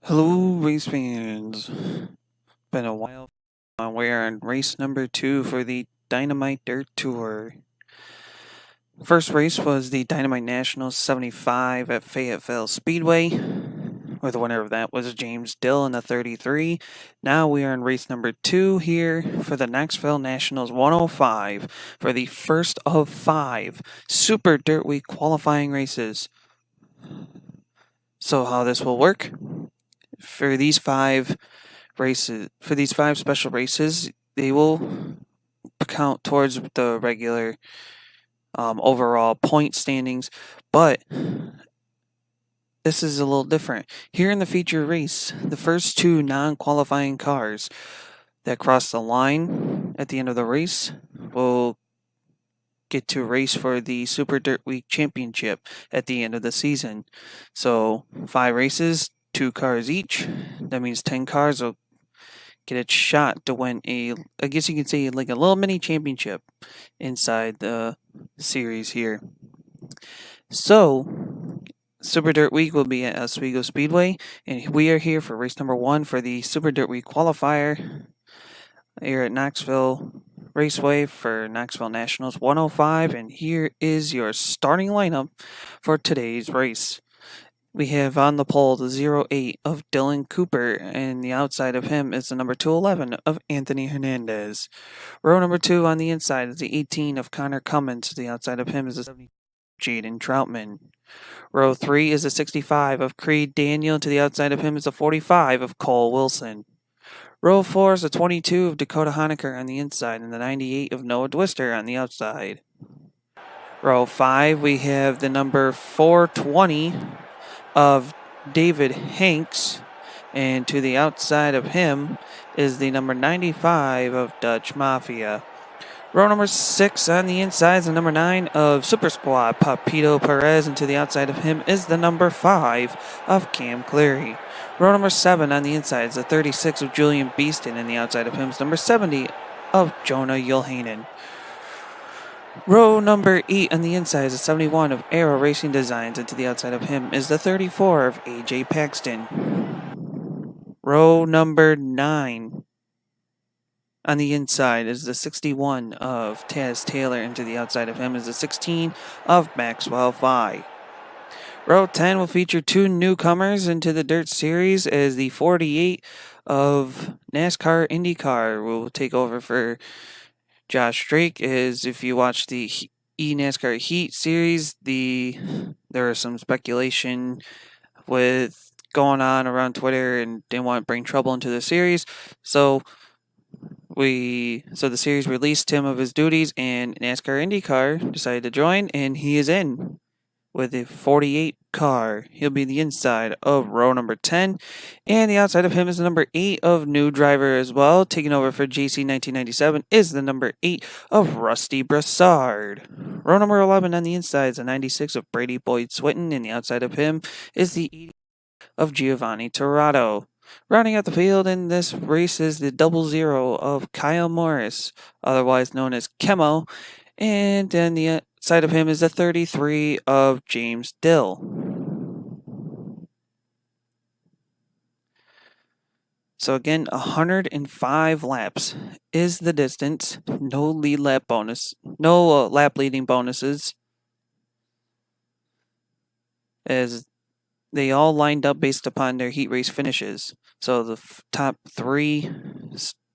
Hello, race fans. Been a while. We're on race number 2 for the Dynamite Dirt Tour. First race was the Dynamite Nationals 75 at Fayetteville Speedway, where the winner of that was James Dill in the 33. Now we are in race number 2 here for the Knoxville Nationals 105 for the first of 5 Super Dirt Week qualifying races. So how this will work? For these 5 races, for these 5 special races, they will count towards the regular overall point standings, but this is a little different. Here in the feature race, the first 2 non-qualifying cars that cross the line at the end of the race will get to race for the Super Dirt Week Championship at the end of the season. So 5 races, 2 cars each. That means 10 cars will get a shot to win I guess you could say, like a little mini championship inside the series here. So, Super Dirt Week will be at Oswego Speedway, and we are here for race number 1 for the Super Dirt Week qualifier here at Knoxville Raceway for Knoxville Nationals 105, and here is your starting lineup for today's race. We have on the pole the 08 of Dylan Cooper, and the outside of him is the number 211 of Anthony Hernandez. Row number 2 on the inside is the 18 of Connor Cummins. The outside of him is the 70 Jaden Troutman. Row 3 is the 65 of Creed Daniel. To the outside of him is the 45 of Cole Wilson. Row 4 is the 22 of Dakota Honecker on the inside, and the 98 of Noah Dwister on the outside. Row 5, we have the number 420 of David Hanks, and to the outside of him is the number 95 of Dutch Mafia. Row number 6 on the inside is the number 9 of Super Squad Papito Perez, and to the outside of him is the number 5 of Cam Cleary. Row number 7 on the inside is the 36 of Julian Beeston, and the outside of him is number 70 of Jonah Yulhanen. Row number 8 on the inside is the 71 of Aero Racing Designs, and to the outside of him is the 34 of AJ Paxton. Row number 9 on the inside is the 61 of Taz Taylor, and to the outside of him is the 16 of Maxwell Fye. Row 10 will feature 2 newcomers into the Dirt Series, as the 48 of NASCAR IndyCar will take over for Josh Drake. Is if you watch the NASCAR Heat series, there was some speculation with going on around Twitter and didn't want to bring trouble into the series. So the series released him of his duties, and NASCAR IndyCar decided to join, and he is in with the 48 car. He'll be the inside of row number 10, and the outside of him is the number 8 of new driver as well. Taking over for JC 1997 is the number 8 of Rusty Brassard. Row number 11 on the inside is the 96 of Brady Boyd Swinton, and the outside of him is the 80 of Giovanni Torado. Rounding out the field in this race is the 00 of Kyle Morris, otherwise known as Chemo, and then the side of him is the 33 of James Dill. So again, 105 laps is the distance. No lead lap bonus. No lap leading bonuses, as they all lined up based upon their heat race finishes. So the top 3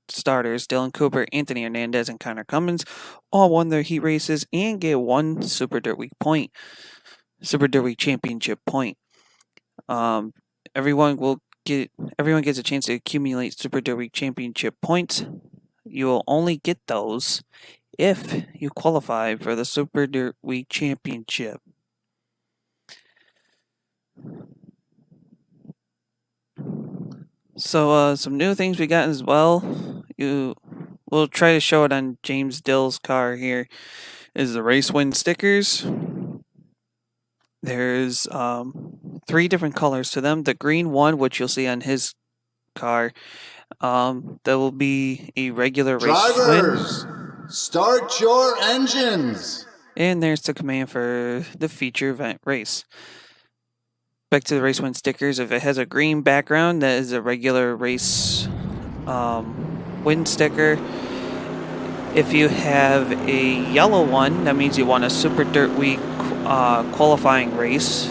starters, Dylan Cooper, Anthony Hernandez, and Connor Cummins, all won their heat races and get 1 Super Dirt Week point, Super Dirt Week championship point. Everyone gets a chance to accumulate Super Dirt Week championship points. You will only get those if you qualify for the Super Dirt Week championship. So some new things we got as well. We'll try to show it on James Dill's car here. Is the race win stickers. There's 3 different colors to them. The green one, which you'll see on his car, there will be a regular race Drivers, win. start your engines. And there's the command for the feature event race. Back to the race win stickers. If it has a green background, that is a regular race win sticker. If you have a yellow one, that means you won a Super Dirt Week qualifying race.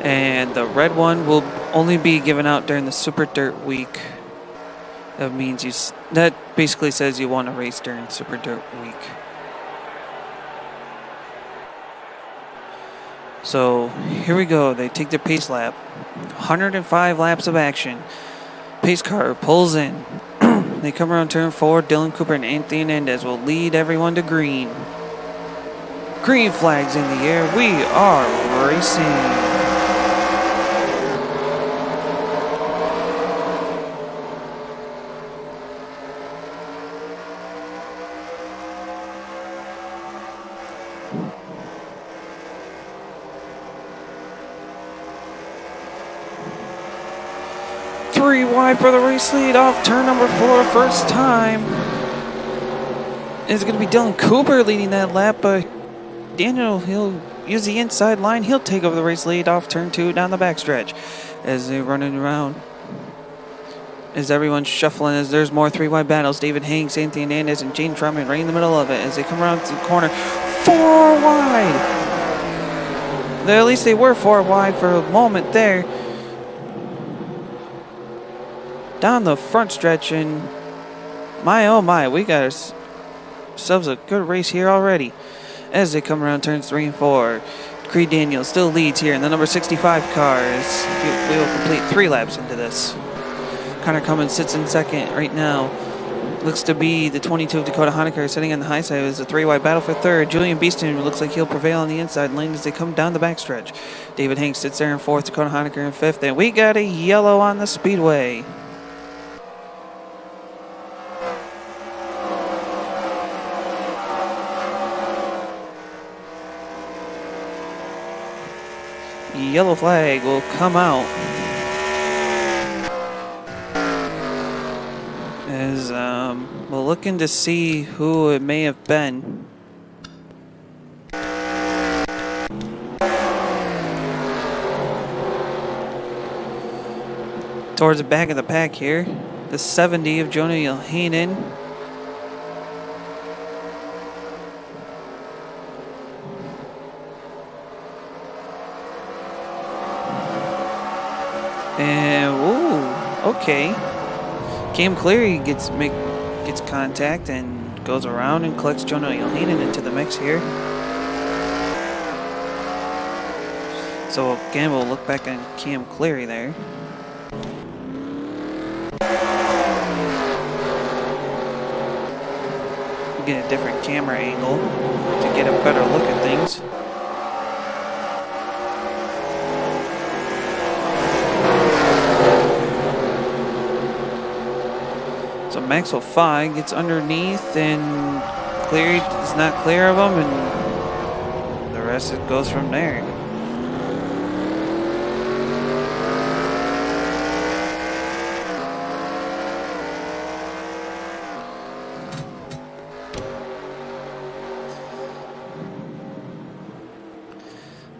And the red one will only be given out during the Super Dirt Week. That means that basically says you won a race during Super Dirt Week. So here we go. They take their pace lap. 105 laps of action. Pace car pulls in. They come around turn 4. Dylan Cooper and Anthony Hernandez will lead everyone to green. Green flags in the air. We are racing. Three wide for the race lead off turn number 4, first time. It's going to be Dylan Cooper leading that lap, but Daniel, he'll use the inside line. He'll take over the race lead off turn 2 down the backstretch as they're running around. As everyone's shuffling, as there's more three wide battles. David Hanks, Anthony Hernandez, and Jane Truman right in the middle of it as they come around to the corner. 4 wide. At least they were 4 wide for a moment there. Down the front stretch, and my oh my, we got ourselves a good race here already. As they come around turns 3 and 4, Creed Daniels still leads here in the number 65 car as we will complete 3 laps into this. Connor Cummins sits in second right now. Looks to be the 22 of Dakota Honecker sitting on the high side. It was a 3-wide battle for third. Julian Beeston looks like he'll prevail on the inside lane as they come down the backstretch. David Hanks sits there in 4th, Dakota Honecker in 5th, and we got a yellow on the speedway. Yellow flag will come out as we're looking to see who it may have been. Towards the back of the pack here, the 70 of Jonah Yohanan. And ooh, okay. Cam Cleary gets contact and goes around and collects Jonah Yohanan into the mix here. So again, we'll look back on Cam Cleary there. Get a different camera angle to get a better look at things. So Maxwell Fye gets underneath, and Cleary is not clear of him, and the rest it goes from there.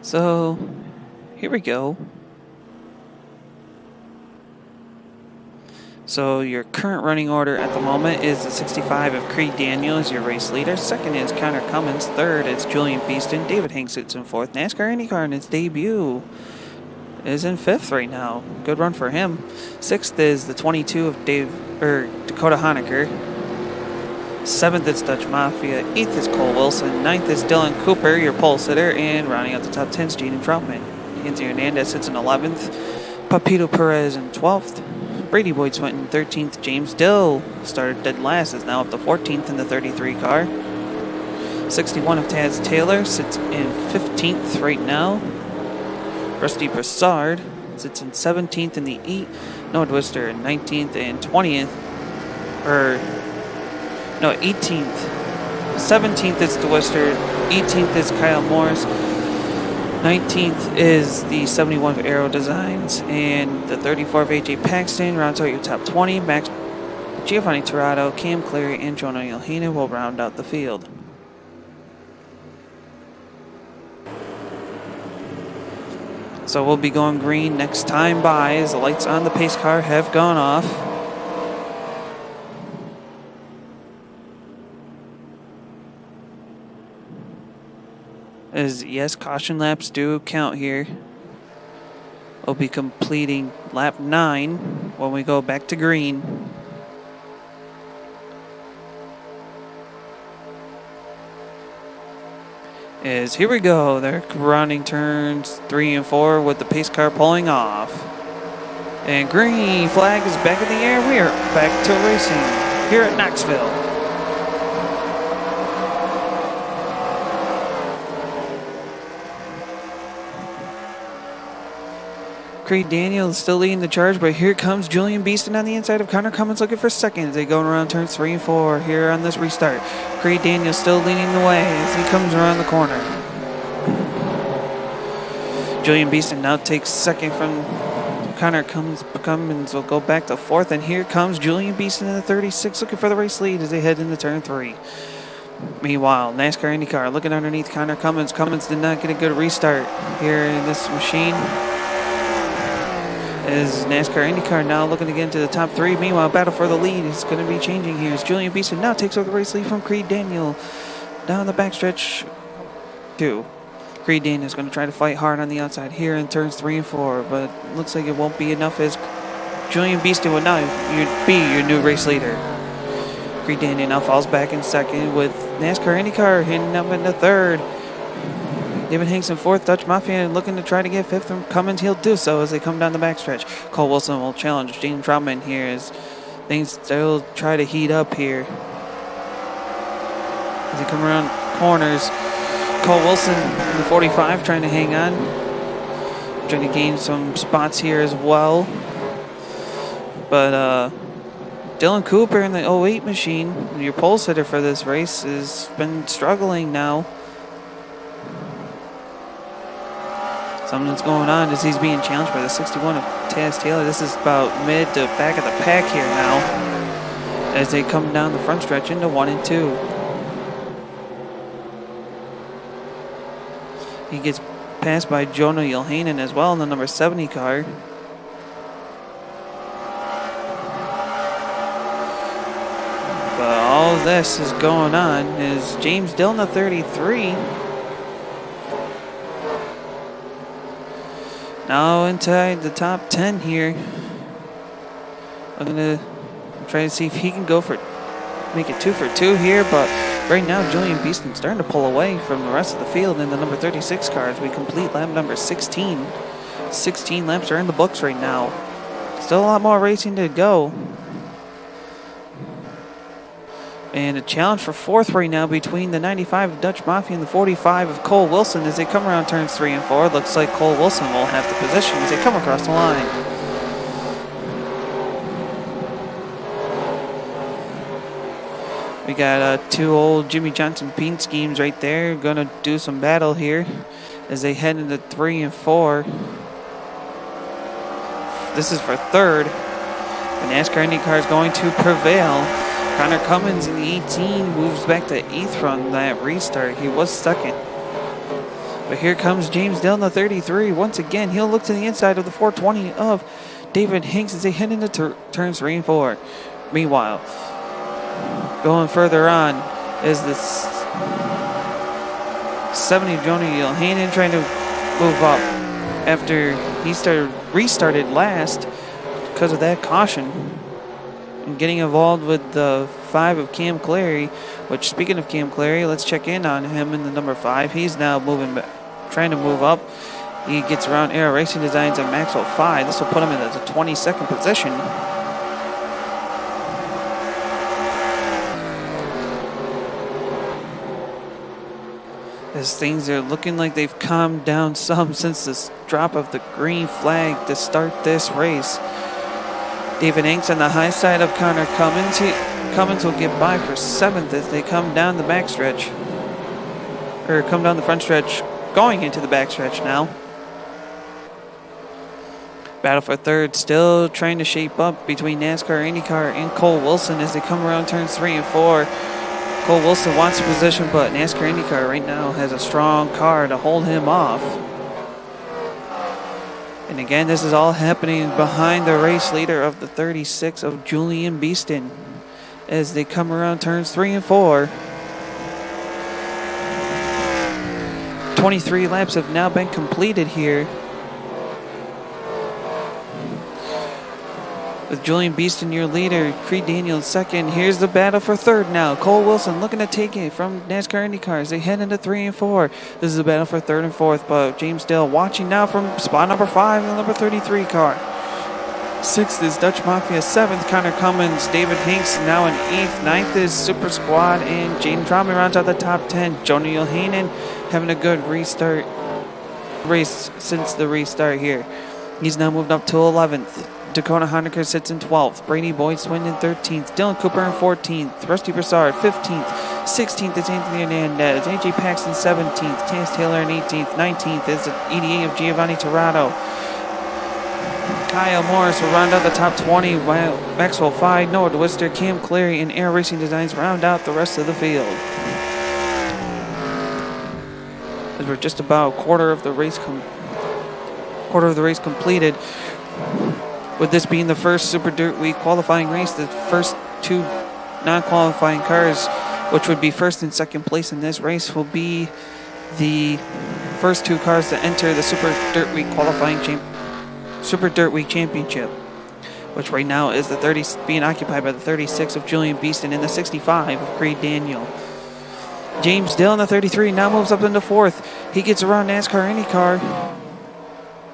So here we go. So your current running order at the moment is the 65 of Creed Daniels, your race leader. Second is Connor Cummins. Third is Julian Beeston. David Hanks sits in 4th. NASCAR IndyCar in its debut is in 5th right now. Good run for him. 6th is the 22 of Dakota Honecker. 7th is Dutch Mafia. 8th is Cole Wilson. 9th is Dylan Cooper, your pole sitter. And rounding out the top 10 is Jaden Troutman. Anthony Hernandez sits in 11th. Papito Perez in 12th. Brady Boyd went in 13th. James Dill started dead last, is now up to 14th in the 33 car. 61 of Taz Taylor sits in 15th right now. Rusty Broussard sits in 17th in the 8. Noah Twister in 19th and 20th. 18th. 17th is Twister. 18th is Kyle Morris. 19th is the 71 of Aero Designs, and the 34 of AJ Paxton rounds out your top 20. Max Giovanni Tirado, Cam Cleary, and Jonah Yohanan will round out the field. So we'll be going green next time by as the lights on the pace car have gone off. As yes, caution laps do count here. We'll be completing lap 9 when we go back to green. Is here we go. They're rounding turns 3 and 4 with the pace car pulling off. And green flag is back in the air. We are back to racing here at Knoxville. Creed Daniel is still leading the charge, but here comes Julian Beeston on the inside of Connor Cummins looking for second. They go around turns 3 and 4 here on this restart. Creed Daniel still leading the way as he comes around the corner. Julian Beeston now takes second from Connor Cummins. Cummins will go back to fourth, and here comes Julian Beeston in the 36 looking for the race lead as they head into turn 3. Meanwhile, NASCAR IndyCar looking underneath Connor Cummins. Cummins did not get a good restart here in this machine. As NASCAR IndyCar now looking to get into the top 3. Meanwhile, battle for the lead is going to be changing here as Julian Beeston now takes over the race lead from Creed Daniel. Down the backstretch, 2. Creed Daniel is going to try to fight hard on the outside here in turns 3 and 4, but looks like it won't be enough as Julian Beeston will now be your new race leader. Creed Daniel now falls back in second with NASCAR IndyCar hitting up in the third. David Hanks in fourth. Dutch Mafia looking to try to get fifth from Cummins. He'll do so as they come down the backstretch. Cole Wilson will challenge James Troutman here as things still try to heat up here. As they come around corners, Cole Wilson in the 45 trying to hang on. Trying to gain some spots here as well. But Dylan Cooper in the 08 machine, your pole sitter for this race, has been struggling now. Something's going on as he's being challenged by the 61 of Taz Taylor. This is about mid to back of the pack here now as they come down the front stretch into 1 and 2. He gets passed by Jonah Yelhanen as well in the number 70 car. But all this is going on is James Dill in the 33. Now inside the top 10 here. I'm going to try to see if he can go for make it 2 for 2 here, but right now Julian Beeston starting to pull away from the rest of the field in the number 36 car as we complete lap number 16. 16 laps are in the books right now. Still a lot more racing to go. And a challenge for fourth right now between the 95 of Dutch Mafia and the 45 of Cole Wilson as they come around turns 3 and 4. Looks like Cole Wilson will have the position as they come across the line. We got 2 old Jimmy Johnson paint schemes right there. Going to do some battle here as they head into 3 and 4. This is for third. The NASCAR IndyCar is going to prevail. Connor Cummins in the 18 moves back to 8th from that restart. He was second. But here comes James Dill in the 33. Once again, he'll look to the inside of the 420 of David Hanks as they head into turns 3 and 4. Meanwhile, going further on is this 70 Jonah Yelhanen trying to move up after he restarted last because of that caution. And getting involved with the 5 of Cam Clary, which, speaking of Cam Clary, let's check in on him in the number 5. He's now moving back, trying to move up. He gets around Aero Racing Designs at Maxwell 5. This will put him in the 22nd position. As things are looking like they've calmed down some since this drop of the green flag to start this race. David Hanks on the high side of Connor Cummins. Cummins will get by for 7th as they come down the backstretch. Or come down the front stretch, going into the backstretch now. Battle for third still trying to shape up between NASCAR, IndyCar, and Cole Wilson as they come around turns 3 and 4. Cole Wilson wants a position, but NASCAR IndyCar right now has a strong car to hold him off. And again, this is all happening behind the race leader of the 36 of Julian Beeston as they come around turns 3 and 4. 23 laps have now been completed here, with Julian Beeston your leader, Creed Daniels second. Here's the battle for third now. Cole Wilson looking to take it from NASCAR IndyCar as they head into 3 and 4. This is a battle for third and fourth, but James Dill watching now from spot number 5 in the number 33 car. 6th is Dutch Mafia, 7th Connor Cummins, David Hinks now in 8th, 9th is Super Squad, and Jaden Trauman rounds out the top 10. Jonah Yohanan having a good restart race since the restart here. He's now moved up to 11th. Dakota Honecker sits in 12th. Brady Boyd Swin in 13th. Dylan Cooper in 14th. Rusty Broussard 15th. 16th is Anthony Hernandez. AJ Paxton 17th. Chance Taylor in 18th. 19th is the EDA of Giovanni Torrado. Kyle Morris will round out the top 20. While Maxwell Fye, Noah DeWister, Cam Cleary, and Air Racing Designs round out the rest of the field. As we're just about quarter of the race completed. With this being the first Super Dirt Week qualifying race, the first 2 non-qualifying cars, which would be first and second place in this race, will be the first 2 cars to enter the Super Dirt Week Championship, which right now is being occupied by the 36 of Julian Beeston and the 65 of Creed Daniel. James Dill in the 33 now moves up into 4th. He gets around NASCAR IndyCar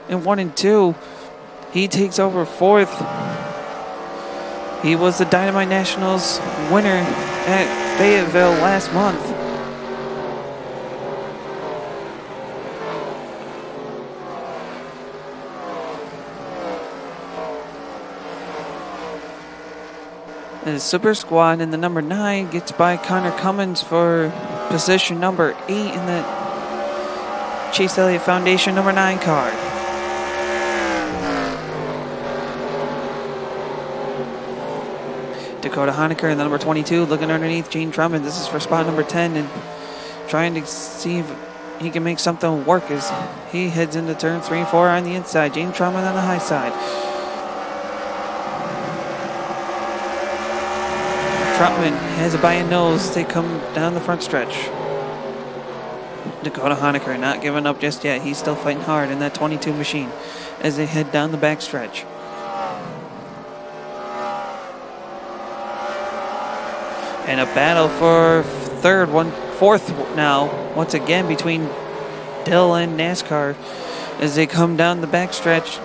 in 1 and 2. He takes over 4th. He was the Dynamite Nationals winner at Fayetteville last month. The Super Squad in the number 9 gets by Connor Cummins for position number 8 in the Chase Elliott Foundation number 9 car. Dakota Honecker in the number 22 looking underneath Gene Drummond. This is for spot number 10 and trying to see if he can make something work as he heads into turn 3 and 4 on the inside. Gene Drummond on the high side. Trotman has it by a nose. They come down the front stretch. Dakota Honecker not giving up just yet. He's still fighting hard in that 22 machine as they head down the back stretch. And a battle for fourth now, once again between Dill and NASCAR as they come down the backstretch.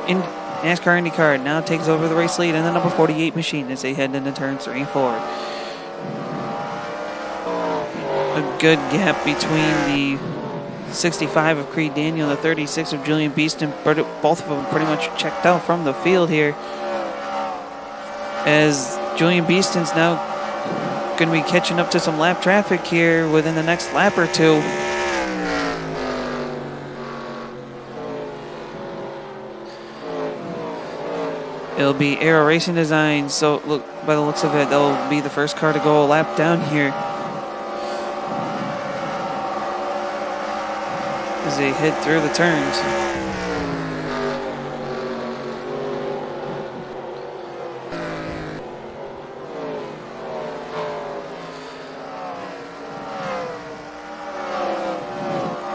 In NASCAR IndyCar now takes over the race lead in the number 48 machine as they head into turns 3 and 4. A good gap between the 65 of Creed Daniel and the 36 of Julian Beeston. Both of them pretty much checked out from the field here, as Julian Beeston's now going to be catching up to some lap traffic here within the next lap or 2. It'll be Aero Racing Designs, so look, by the looks of it, they'll be the first car to go a lap down here as they head through the turns.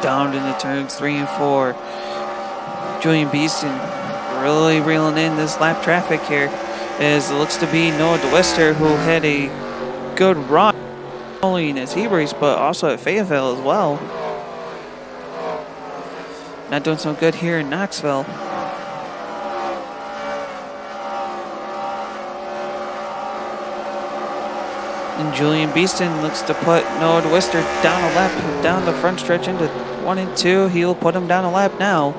Down into turns 3 and 4. Julian Beeston really reeling in this lap traffic here, as it looks to be Noah DeWister, who had a good run not only in his heat race but also at Fayetteville as well. Not doing so good here in Knoxville. And Julian Beeston looks to put Noah DeWister down a lap, down the front stretch into 1 and 2. He'll put him down a lap now.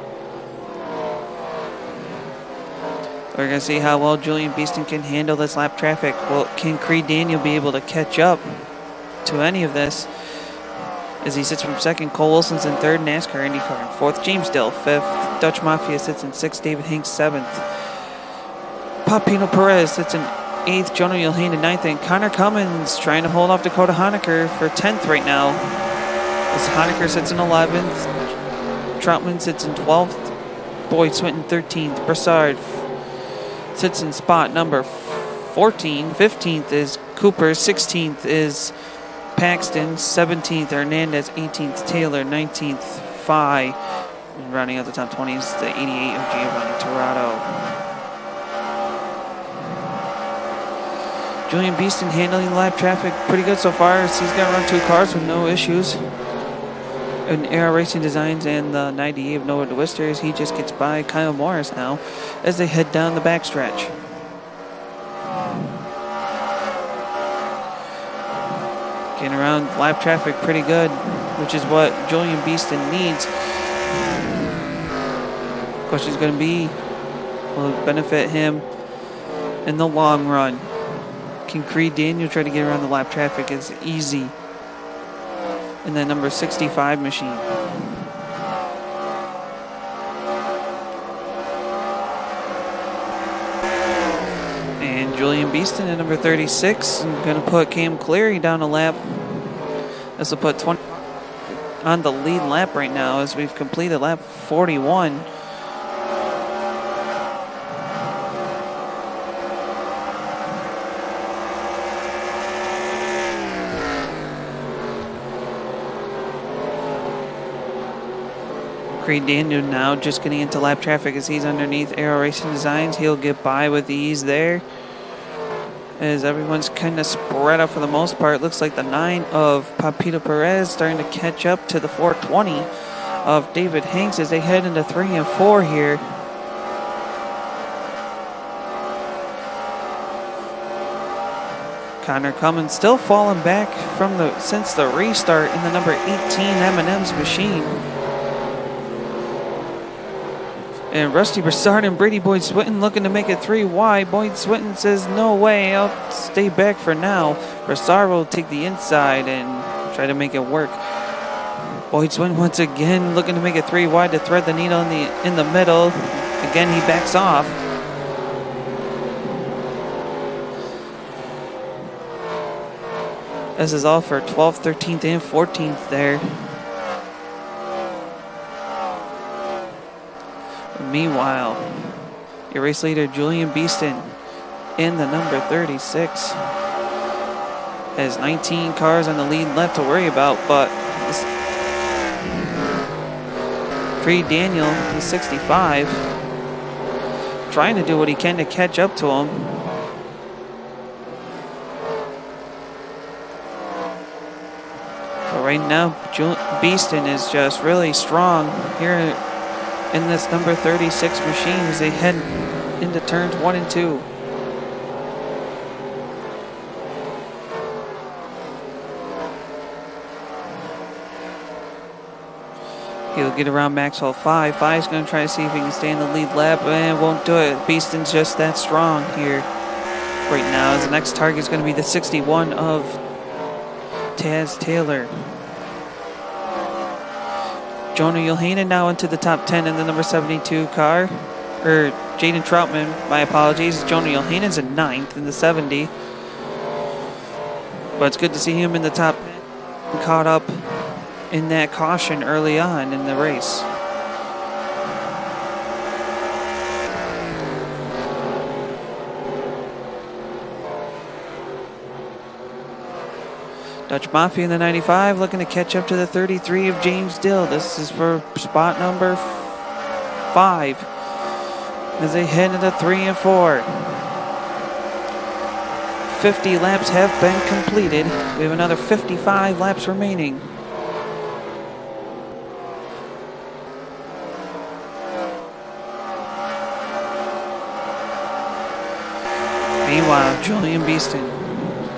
We're going to see how well Julian Beeston can handle this lap traffic. Well, can Creed Daniel be able to catch up to any of this? As he sits from second, Cole Wilson's in third, NASCAR IndyCar in fourth, James Dill fifth, Dutch Mafia sits in sixth, David Hinks seventh, Papino Perez sits in eighth, Jonah Yohanan in ninth, and Connor Cummins trying to hold off Dakota Honecker for 10th right now. As Honecker sits in 11th, Troutman sits in 12th, Boyd Swinton 13th. Broussard sits in spot number 14. 15th is Cooper. 16th is Paxton. 17th Hernandez. 18th Taylor. 19th Fye. And rounding out the top 20 is the 88 of Giovanni Torado. Julian Beeston handling lap traffic pretty good so far. He's got around 2 cars with no issues. And Aero Racing Designs and the 98 of Noah DeWister as he just gets by Kyle Morris now as they head down the backstretch. Getting around lap traffic pretty good, which is what Julian Beeston needs. Question's going to be, will it benefit him in the long run? Can Creed Daniel try to get around the lap traffic as easy in that number 65 machine? And Julian Beeston at number 36 is going to put Cam Cleary down a lap. This will put 20 on the lead lap right now as we've completed lap 41. Creed Daniel now just getting into lap traffic as he's underneath Aero Racing Designs. He'll get by with ease there as everyone's kind of spread out for the most part. Looks like the 9 of Papito Perez starting to catch up to the 420 of David Hanks as they head into 3 and 4 here. Connor Cummins still falling back from since the restart in the number 18 M&M's machine. And Rusty Broussard and Brady Boyd Swinton looking to make it 3 wide. Boyd Swinton says, no way, I'll stay back for now. Broussard will take the inside and try to make it work. Boyd Swinton once again looking to make it 3 wide to thread the needle in the middle. Again, he backs off. This is all for 12th, 13th, and 14th there. Meanwhile, your race leader Julian Beeston in the number 36 has 19 cars on the lead left to worry about, but Creed Daniel, the 65, trying to do what he can to catch up to him. But right now, Beeston is just really strong here in this number 36 machine as they head into turns 1 and 2. He'll get around Maxwell 5. 5's going to try to see if he can stay in the lead lap and won't do it. Beeston's just that strong here right now as the next target is going to be the 61 of Taz Taylor. Jonah Yohanan now into the top 10 in the number 72 car. Or Jaden Troutman, my apologies. Jonah Yohanan's in 9th in the 70. But it's good to see him in the top 10. Caught up in that caution early on in the race. Dutch Mafia in the 95 looking to catch up to the 33 of James Dill. This is for spot number 5 as they head into 3 and 4. 50 laps have been completed. We have another 55 laps remaining. Meanwhile, Julian Beeston,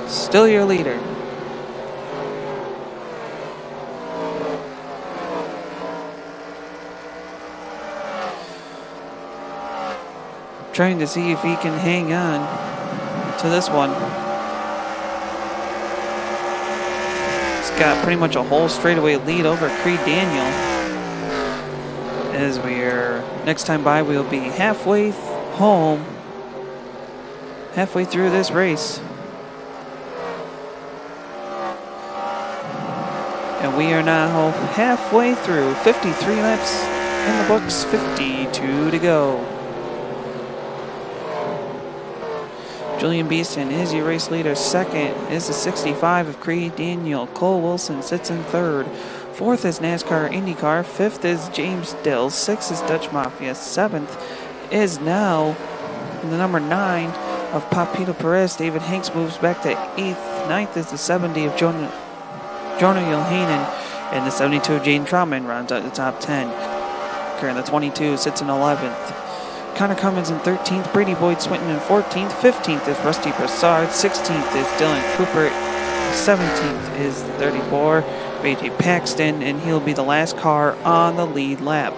still your leader. Trying to see if he can hang on to this one. He's got pretty much a whole straightaway lead over Creed Daniel. As we're next time by, we'll be halfway home, halfway through this race. And we are now halfway through 53 laps in the books, 52 to go. Julian Beeston is your race leader. Second is the 65 of Creed Daniel. Cole Wilson sits in third. Fourth is NASCAR IndyCar. Fifth is James Dill. Sixth is Dutch Mafia. Seventh is now the number 9 of Papito Perez. David Hanks moves back to 8th. Ninth is the 70 of Jonah Yohanan. And the 72 of Jaden Troutman rounds out the top 10. And the 22 sits in 11th. Connor Cummins in 13th, Brady Boyd Swinton in 14th, 15th is Rusty Broussard, 16th is Dylan Cooper, 17th is the 34, AJ Paxton, and he'll be the last car on the lead lap.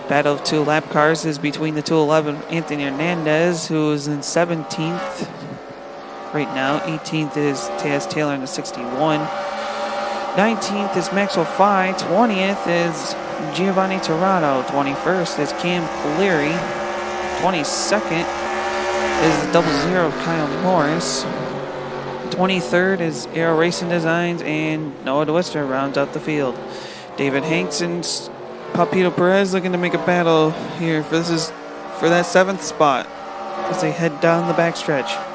Battle of two lap cars is between the 211 Anthony Hernandez, who is in 17th right now, 18th is Taz Taylor in the 61, 19th is Maxwell Fye, 20th is Giovanni Torrado, 21st is Cam Cleary, 22nd is the 00 of Kyle Morris, 23rd is Aero Racing Designs, and Noah DeWister rounds out the field. David Hanks and Papito Perez looking to make a battle here for that 7th spot as they head down the backstretch.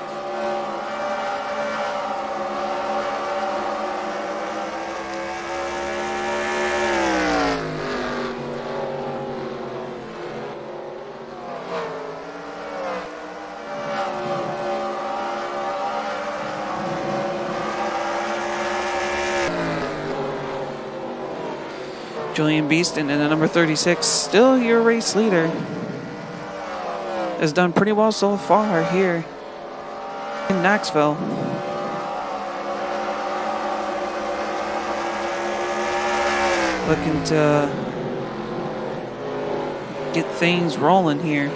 Julian Beeston in the number 36, still your race leader, has done pretty well so far here in Knoxville. Looking to get things rolling here.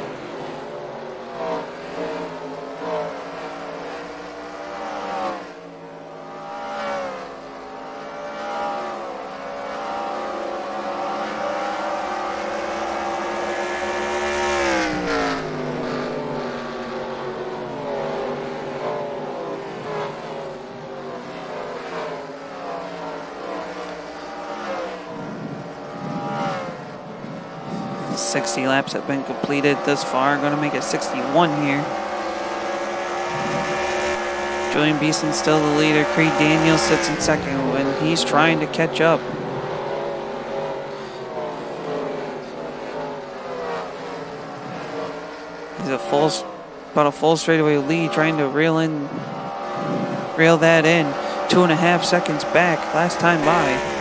Laps have been completed thus far. Going to make it 61 here. Julian Beeson still the leader. Creed Daniels sits in second when he's trying to catch up. He's about a full straightaway lead, trying to reel that in. 2.5 seconds back last time by.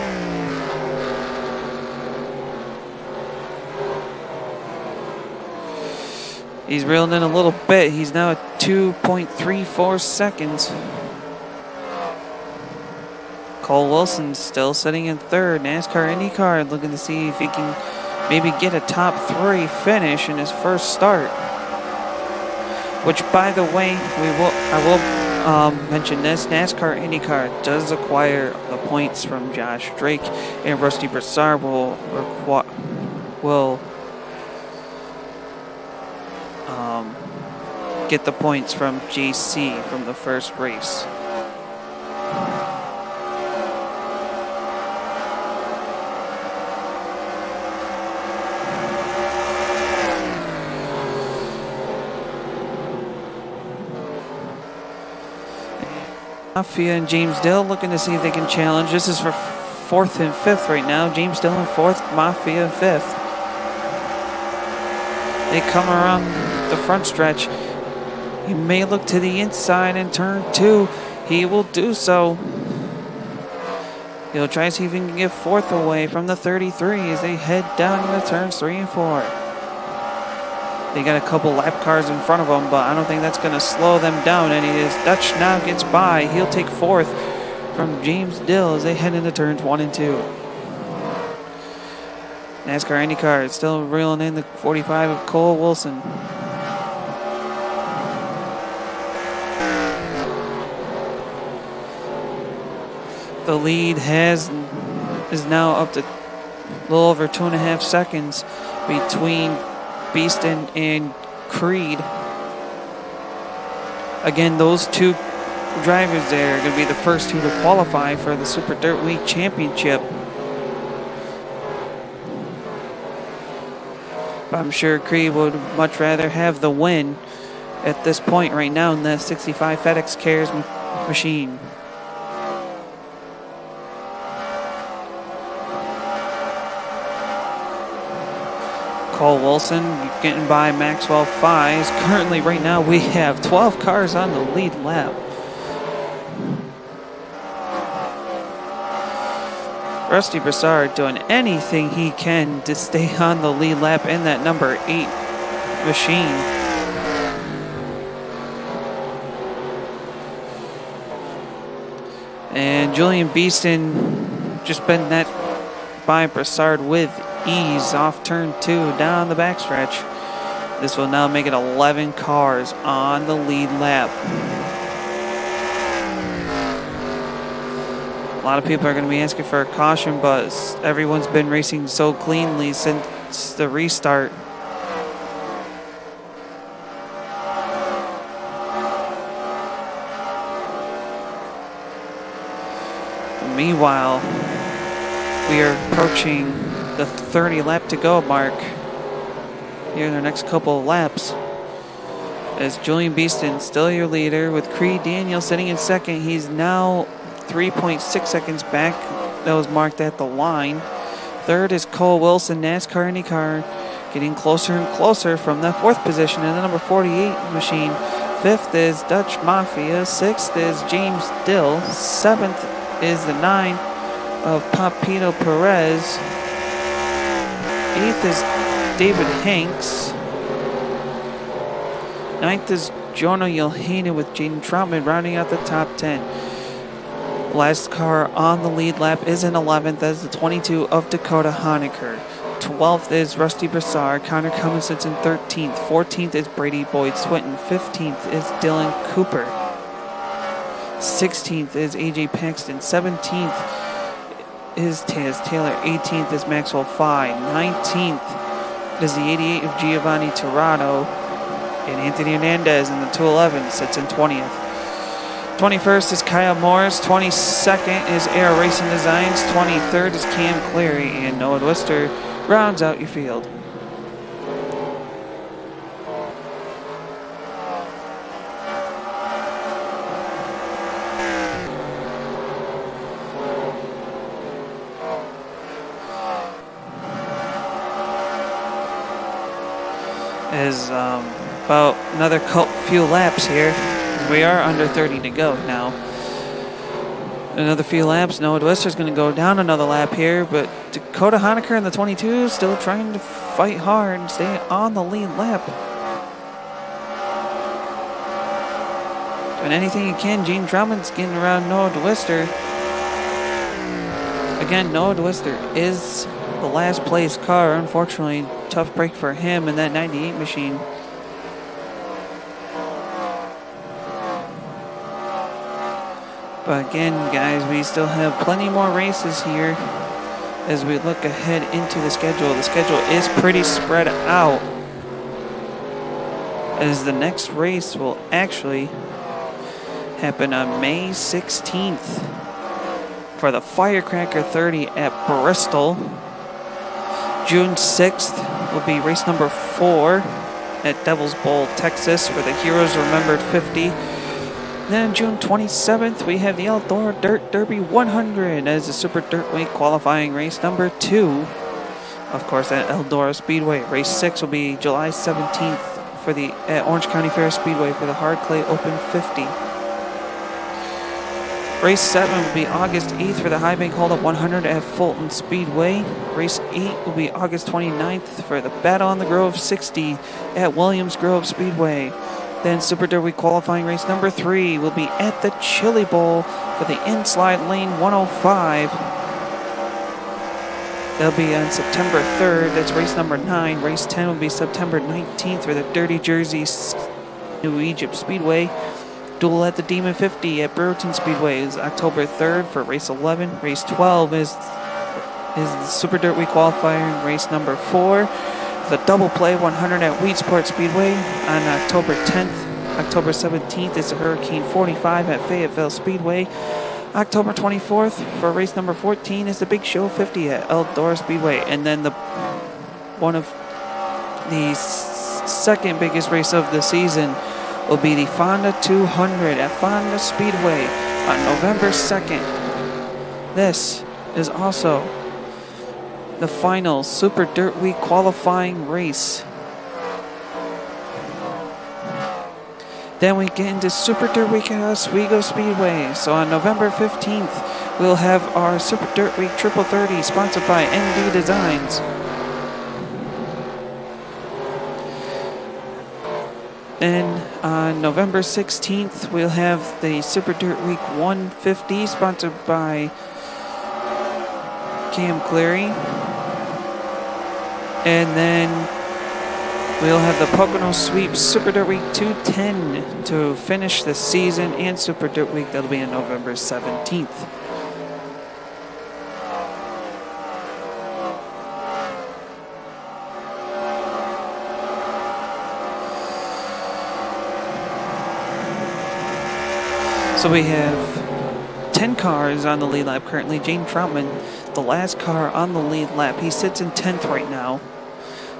He's reeled in a little bit. He's now at 2.34 seconds. Cole Wilson still sitting in third. NASCAR IndyCar looking to see if he can maybe get a top 3 finish in his first start. Which, by the way, I will mention this. NASCAR IndyCar does acquire the points from Josh Drake, and Rusty Broussard will get the points from JC from the first race. Mafia and James Dill looking to see if they can challenge. This is for 4th and 5th right now. James Dill in 4th, Mafia in 5th. They come around the front stretch. He may look to the inside in turn 2. He will do so. He'll try to see if he can get 4th away from the 33 as they head down into turns 3 and 4. They got a couple lap cars in front of them, but I don't think that's going to slow them down any. As Dutch now gets by, he'll take 4th from James Dill as they head into turns 1 and 2. NASCAR IndyCar is still reeling in the 45 of Cole Wilson. The lead is now up to a little over 2.5 seconds between Beeston and Creed. Again, those two drivers there are going to be the first two to qualify for the Super Dirt Week Championship. But I'm sure Cree would much rather have the win at this point right now in the 65 FedEx Cares machine. Cole Wilson getting by Maxwell Fies. Currently, right now, we have 12 cars on the lead lap. Rusty Broussard doing anything he can to stay on the lead lap in that number 8 machine. And Julian Beeston just been that by Broussard with ease off turn 2 down the backstretch. This will now make it 11 cars on the lead lap. A lot of people are going to be asking for a caution, but everyone's been racing so cleanly since the restart. Meanwhile, we are approaching the 30 lap to go mark here in the next couple of laps. As Julian Beeston still your leader with Creed Daniel sitting in second. He's now 3.6 seconds back. That was marked at the line. Third is Cole Wilson, NASCAR IndyCar, getting closer and closer from the 4th position in the number 48 machine. 5th is Dutch Mafia. 6th is James Dill. 7th is the 9 of Papito Perez. 8th is David Hanks. 9th is Jonah Yelhana with Jaden Troutman rounding out the top 10. Last car on the lead lap is in 11th. That is the 22 of Dakota Honecker. 12th is Rusty Broussard. Connor Cummins sits in 13th. 14th is Brady Boyd Swinton. 15th is Dylan Cooper. 16th is AJ Paxton. 17th is Taz Taylor. 18th is Maxwell Fye. 19th is the 88 of Giovanni Tirado. And Anthony Hernandez in the 211 sits in 20th. 21st is Kyle Morris. 22nd is Air Racing Designs. 23rd is Cam Cleary. And Noah Wister rounds out your field. Is about another few laps here. We are under 30 to go now. Another few laps. Noah Wister's going to go down another lap here, but Dakota Honecker in the 22 still trying to fight hard and stay on the lead lap. Doing anything he can. Gene Drummond's getting around Noah Wister. Again, Noah Wister is the last place car. Unfortunately, tough break for him in that 98 machine. But again, guys, we still have plenty more races here as we look ahead into the schedule. The schedule is pretty spread out, as the next race will actually happen on May 16th for the Firecracker 30 at Bristol. June 6th will be race number 4 at Devil's Bowl, Texas for the Heroes Remembered 50. Then June 27th, we have the Eldora Dirt Derby 100 as the Super Dirtweight qualifying race number 2. Of course, at Eldora Speedway. Race 6 will be July 17th for the at Orange County Fair Speedway for the Hard Clay Open 50. Race 7 will be August 8th for the High Bank Holdup 100 at Fulton Speedway. Race 8 will be August 29th for the Battle on the Grove 60 at Williams Grove Speedway. Then Super Derby qualifying race number 3 will be at the Chili Bowl for the InSlide Lane 105. That'll be on September 3rd. That's race number 9. Race 10 will be September 19th for the Dirty Jersey New Egypt Speedway. Duel at the Demon 50 at Brewerton Speedway is October 3rd for race 11. Race 12 is the Super Dirt Week qualifying race number 4. The Double Play 100 at Weedsport Speedway on October 10th. October 17th is the Hurricane 45 at Fayetteville Speedway. October 24th for race number 14 is the Big Show 50 at Eldora Speedway. And then the one of the second biggest race of the season will be the Fonda 200 at Fonda Speedway on November 2nd. This is also the final Super Dirt Week qualifying race. Then we get into Super Dirt Week at Oswego Speedway. So on November 15th, we'll have our Super Dirt Week Triple 30 sponsored by ND Designs. Then on November 16th, we'll have the Super Dirt Week 150 sponsored by Cam Cleary. And then we'll have the Pocono Sweep Super Dirt Week 210 to finish the season, and Super Dirt Week that'll be on November 17th. So we have 10 cars on the lead lap currently. James Troutman, the last car on the lead lap. He sits in 10th right now.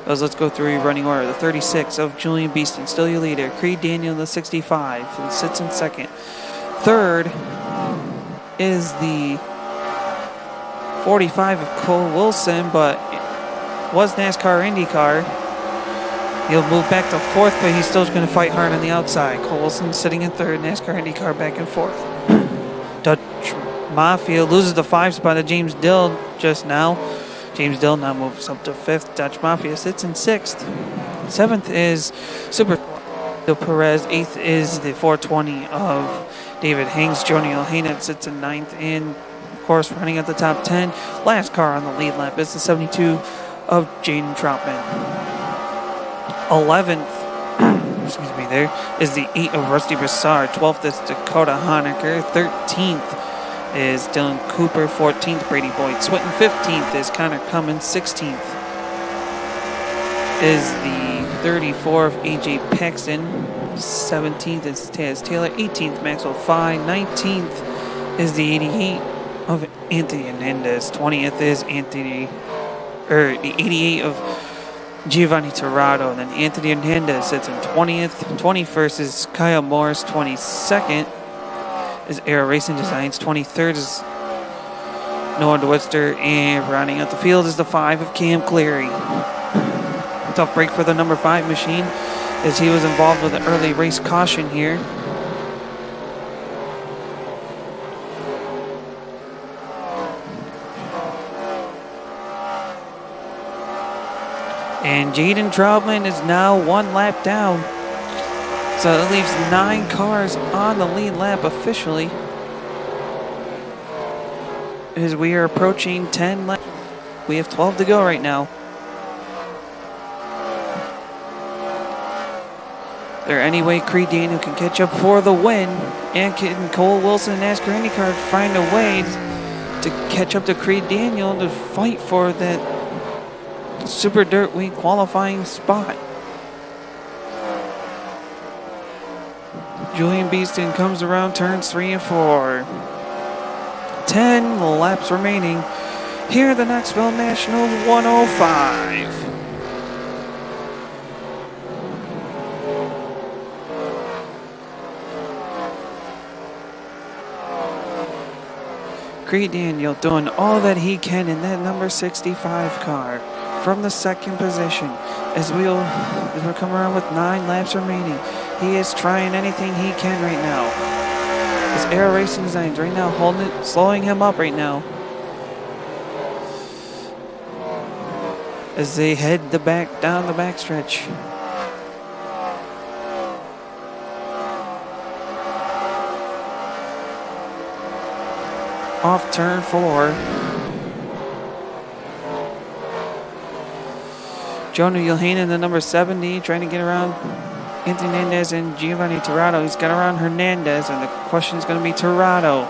Let's go through your running order. The 36 of Julian Beeston, still your leader. Creed Daniel, the 65, who sits in second. Third is the 45 of Cole Wilson, but was NASCAR IndyCar. He'll move back to fourth, but he's still going to fight hard on the outside. Cole Wilson sitting in third, NASCAR IndyCar back and forth. Dutch Mafia loses the 5 spot to James Dill just now. James Dill now moves up to 5th. Dutch Mafia sits in 6th. 7th is Super Perez. 8th is the 420 of David Hanks. Joni O'Hannon sits in 9th. And, of course, running at the top 10. Last car on the lead lap is the 72 of Jaden Troutman. 11th, there is the 8 of Rusty Broussard. 12th is Dakota Honaker. 13th is Dylan Cooper. 14th, Brady Boyd Swinton. 15th is Connor Cummins. 16th is the 34 of AJ Paxton. 17th is Taz Taylor. 18th, Maxwell Fye. 19th is the 88 of Anthony Hernandez. 20th is the 88 of Giovanni Torrado. And then Anthony Hernandez sits in 20th. 21st is Kyle Morris. 22nd is Aero Racing Designs. 23rd is Noah DeWitster. And rounding out the field is the 5 of Cam Cleary. Tough break for the number 5 machine as he was involved with an early race caution here. And Jaden Troutman is now 1 lap down. So that leaves 9 cars on the lead lap officially. As we are approaching 10 laps. We have 12 to go right now. Is there any way Creed Daniel can catch up for the win? And can Cole Wilson and NASCAR IndyCar find a way to catch up to Creed Daniel to fight for that Super Dirt Week qualifying spot? Julian Beeston comes around turns 3 and 4. 10 laps remaining here at the Knoxville Nationals 105. Creed Daniel doing all that he can in that number 65 car from the second position. As we'll come around with 9 laps remaining, he is trying anything he can right now. His Aero Racing Designs right now holding it, slowing him up right now. As they head down the backstretch. Off turn 4. Jonah Yohanan, the number 70, trying to get around Anthony Hernandez and Giovanni Torrado. He's got around Hernandez, and the question is going to be Torrado.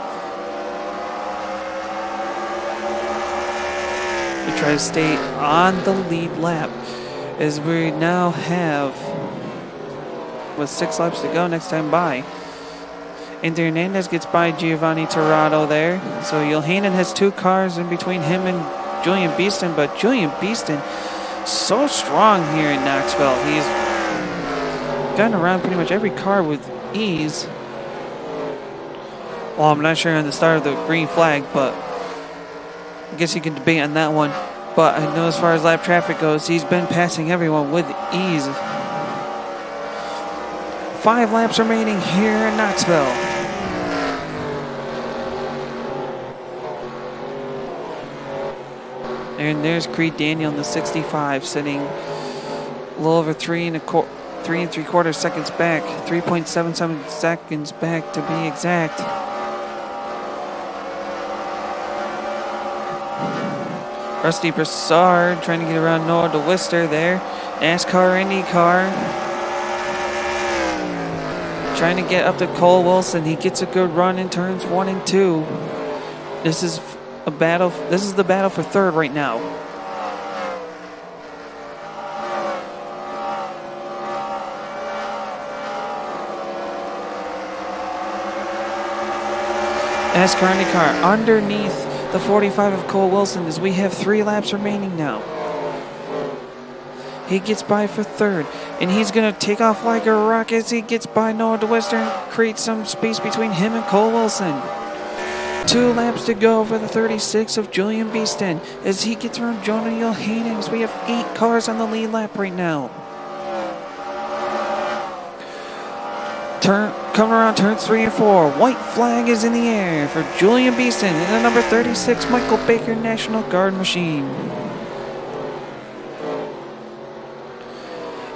We try to stay on the lead lap as we now have, with 6 laps to go next time by. Anthony Hernandez gets by Giovanni Torrado there. So Yohanan has 2 cars in between him and Julian Beeston, but Julian Beeston so strong here in Knoxville. He's gotten around pretty much every car with ease. Well, I'm not sure on the start of the green flag, but I guess you can debate on that one. But I know as far as lap traffic goes, he's been passing everyone with ease. 5 laps remaining here in Knoxville. And there's Creed Daniel in the 65, sitting a little over 3 3/3 seconds back, 3.77 seconds back to be exact. Rusty Broussard trying to get around Noah DeWister there. NASCAR, IndyCar. Trying to get up to Cole Wilson. He gets a good run in turns 1 and 2. This is a battle. This is the battle for third right now. NASCAR, IndyCar underneath the 45 of Cole Wilson as we have 3 laps remaining now. He gets by for third, and he's going to take off like a rocket as he gets by Noah DeWister and create some space between him and Cole Wilson. 2 laps to go for the 36 of Julian Beeston as he gets around Jonah Yohanan as we have 8 cars on the lead lap right now. Coming around turns 3 and 4. White flag is in the air for Julian Beeston and the number 36 Michael Baker National Guard machine.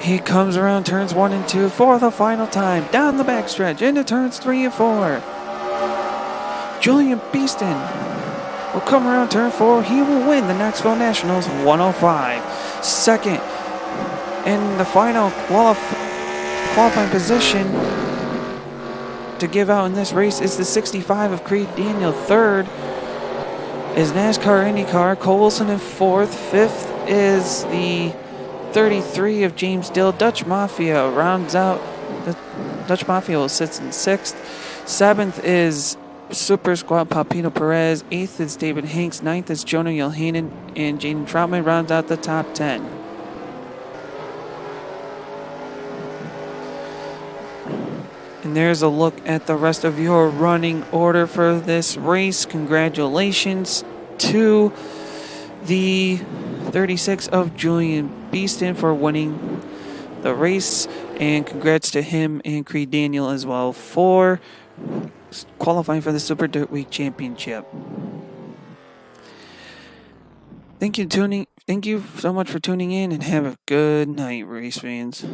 He comes around turns 1 and 2 for the final time. Down the backstretch into turns 3 and 4. Julian Beeston will come around turn 4. He will win the Knoxville Nationals 105. Second in the final qualifying position to give out in this race is the 65 of Creed Daniel. Third is NASCAR IndyCar. Cole Wilson in 4th. 5th is the 33 of James Dill. Dutch Mafia rounds out. The Dutch Mafia sits in 6th. 7th is Super Squad Papino Perez. 8th is David Hanks. 9th is Jonah Yohanan. And Jaden Troutman rounds out the top 10. And there's a look at the rest of your running order for this race. Congratulations to the 36 of Julian Beeston for winning the race. And congrats to him and Creed Daniel as well for qualifying for the Super Dirt Week Championship. Thank you so much for tuning in, and have a good night, race fans.